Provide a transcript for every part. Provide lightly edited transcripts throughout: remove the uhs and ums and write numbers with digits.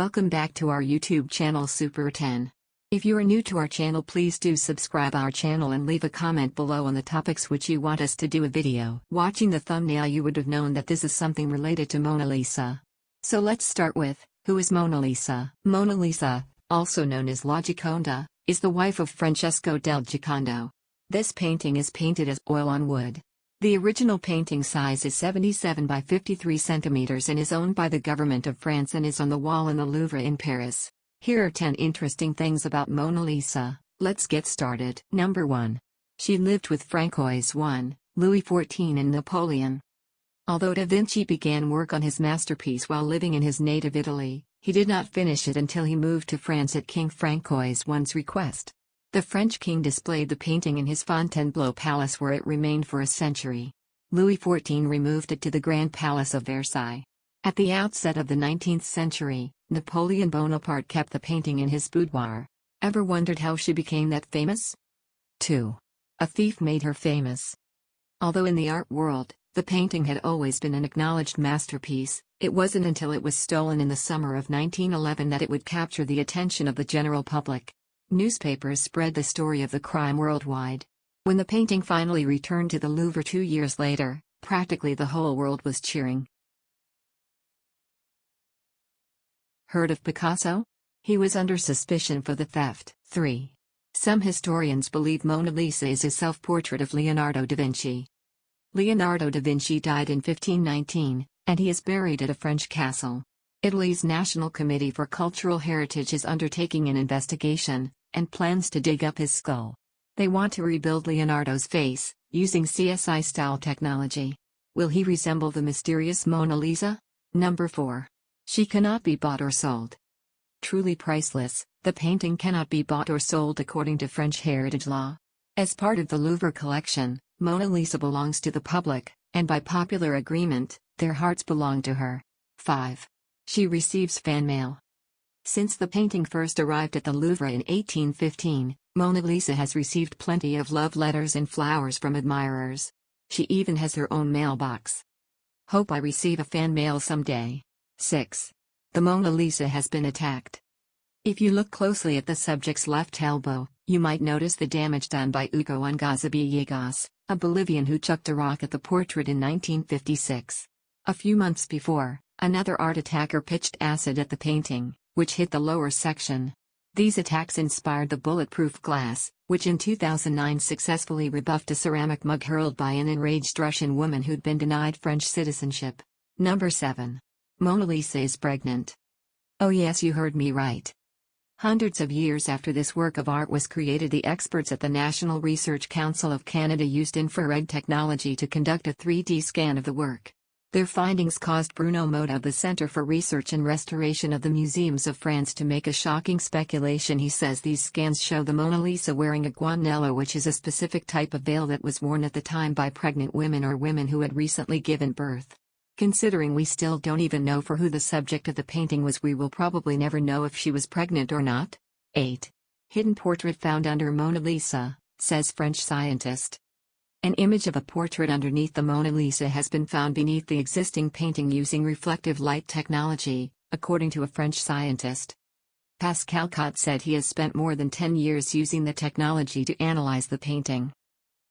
Welcome back to our YouTube channel Super 10. If you are new to our channel, please do subscribe our channel and leave a comment below on the topics which you want us to do a video. Watching the thumbnail you would have known that this is something related to Mona Lisa. So let's start with, who is Mona Lisa? Mona Lisa, also known as La Gioconda, is the wife of Francesco del Giocondo. This painting is painted as oil on wood. The original painting size is 77 by 53 centimeters and is owned by the government of France and is on the wall in the Louvre in Paris. Here are 10 interesting things about Mona Lisa. Let's get started. Number 1. She lived with Francois I, Louis XIV and Napoleon. Although Da Vinci began work on his masterpiece while living in his native Italy, he did not finish it until he moved to France at King Francois I's request. The French king displayed the painting in his Fontainebleau palace where it remained for a century. Louis XIV removed it to the Grand Palace of Versailles. At the outset of the 19th century, Napoleon Bonaparte kept the painting in his boudoir. Ever wondered how she became that famous? 2. A thief made her famous. Although in the art world, the painting had always been an acknowledged masterpiece, it wasn't until it was stolen in the summer of 1911 that it would capture the attention of the general public. Newspapers spread the story of the crime worldwide. When the painting finally returned to the Louvre 2 years later, practically the whole world was cheering. Heard of Picasso? He was under suspicion for the theft. 3. Some historians believe Mona Lisa is a self-portrait of Leonardo da Vinci. Leonardo da Vinci died in 1519, and he is buried at a French castle. Italy's National Committee for Cultural Heritage is undertaking an investigation, and plans to dig up his skull. They want to rebuild Leonardo's face, using CSI-style technology. Will he resemble the mysterious Mona Lisa? Number 4. She cannot be bought or sold. Truly priceless, the painting cannot be bought or sold according to French heritage law. As part of the Louvre collection, Mona Lisa belongs to the public, and by popular agreement, their hearts belong to her. 5. She receives fan mail. Since the painting first arrived at the Louvre in 1815, Mona Lisa has received plenty of love letters and flowers from admirers. She even has her own mailbox. Hope I receive a fan mail someday. 6. The Mona Lisa has been attacked. If you look closely at the subject's left elbow, you might notice the damage done by Hugo Villegas, a Bolivian who chucked a rock at the portrait in 1956. A few months before, another art attacker pitched acid at the painting, which hit the lower section. These attacks inspired the bulletproof glass, which in 2009 successfully rebuffed a ceramic mug hurled by an enraged Russian woman who'd been denied French citizenship. Number 7. Mona Lisa is pregnant. Oh yes, you heard me right. Hundreds of years after this work of art was created, the experts at the National Research Council of Canada used infrared technology to conduct a 3D scan of the work. Their findings caused Bruno Moda of the Centre for Research and Restoration of the Museums of France to make a shocking speculation. He says these scans show the Mona Lisa wearing a guanello, which is a specific type of veil that was worn at the time by pregnant women or women who had recently given birth. Considering we still don't even know for who the subject of the painting was, we will probably never know if she was pregnant or not. 8. Hidden portrait found under Mona Lisa, says French scientist. An image of a portrait underneath the Mona Lisa has been found beneath the existing painting using reflective light technology, according to a French scientist. Pascal Cot said he has spent more than 10 years using the technology to analyze the painting.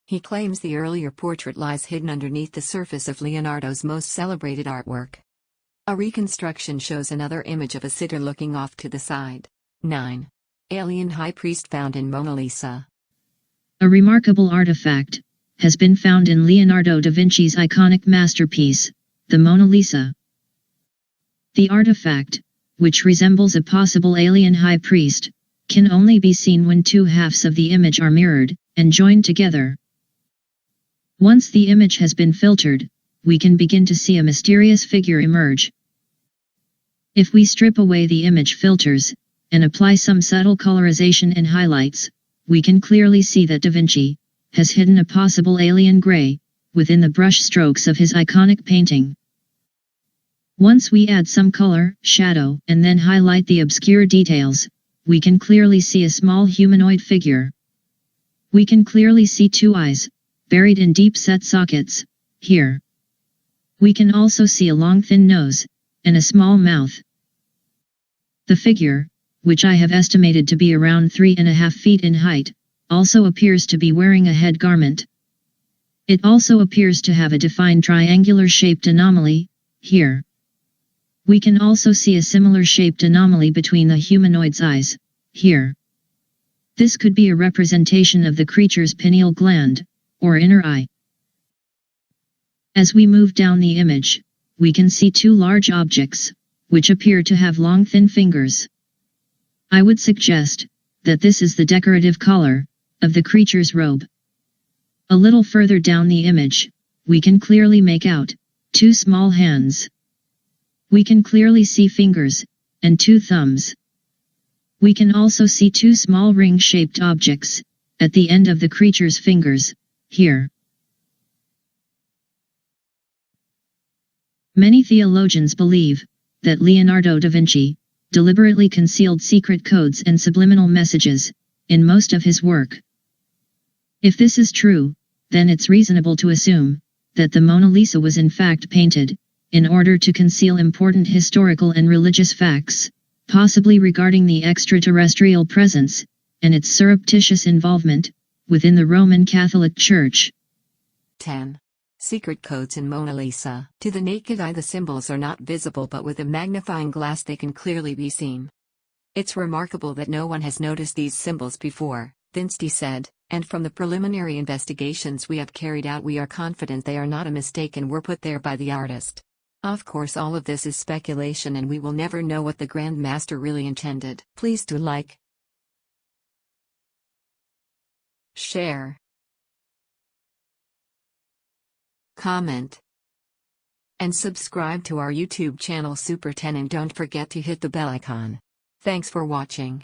He claims the earlier portrait lies hidden underneath the surface of Leonardo's most celebrated artwork. A reconstruction shows another image of a sitter looking off to the side. 9. Alien high priest found in Mona Lisa. A remarkable artifact has been found in Leonardo da Vinci's iconic masterpiece, the Mona Lisa. The artifact, which resembles a possible alien high priest, can only be seen when two halves of the image are mirrored and joined together. Once the image has been filtered, we can begin to see a mysterious figure emerge. If we strip away the image filters and apply some subtle colorization and highlights, we can clearly see that Da Vinci has hidden a possible alien gray within the brush strokes of his iconic painting. Once we add some color, shadow, and then highlight the obscure details, we can clearly see a small humanoid figure. We can clearly see two eyes, buried in deep-set sockets, here. We can also see a long thin nose, and a small mouth. The figure, which I have estimated to be around 3.5 feet in height, also appears to be wearing a head garment. It also appears to have a defined triangular-shaped anomaly, here. We can also see a similar shaped anomaly between the humanoid's eyes, here. This could be a representation of the creature's pineal gland, or inner eye. As we move down the image, we can see two large objects, which appear to have long thin fingers. I would suggest that this is the decorative collar of the creature's robe. A little further down the image, we can clearly make out two small hands. We can clearly see fingers and two thumbs. We can also see two small ring-shaped objects at the end of the creature's fingers, here. Many theologians believe that Leonardo da Vinci deliberately concealed secret codes and subliminal messages in most of his work. If this is true, then it's reasonable to assume that the Mona Lisa was in fact painted in order to conceal important historical and religious facts, possibly regarding the extraterrestrial presence and its surreptitious involvement within the Roman Catholic Church. 10. Secret codes in Mona Lisa. To the naked eye, the symbols are not visible, but with a magnifying glass they can clearly be seen. It's remarkable that no one has noticed these symbols before, Vinci said, and from the preliminary investigations we have carried out, we are confident they are not a mistake and were put there by the artist. Of course, all of this is speculation and we will never know what the Grand Master really intended. Please do like, share, comment, and subscribe to our YouTube channel Super 10, and don't forget to hit the bell icon. Thanks for watching.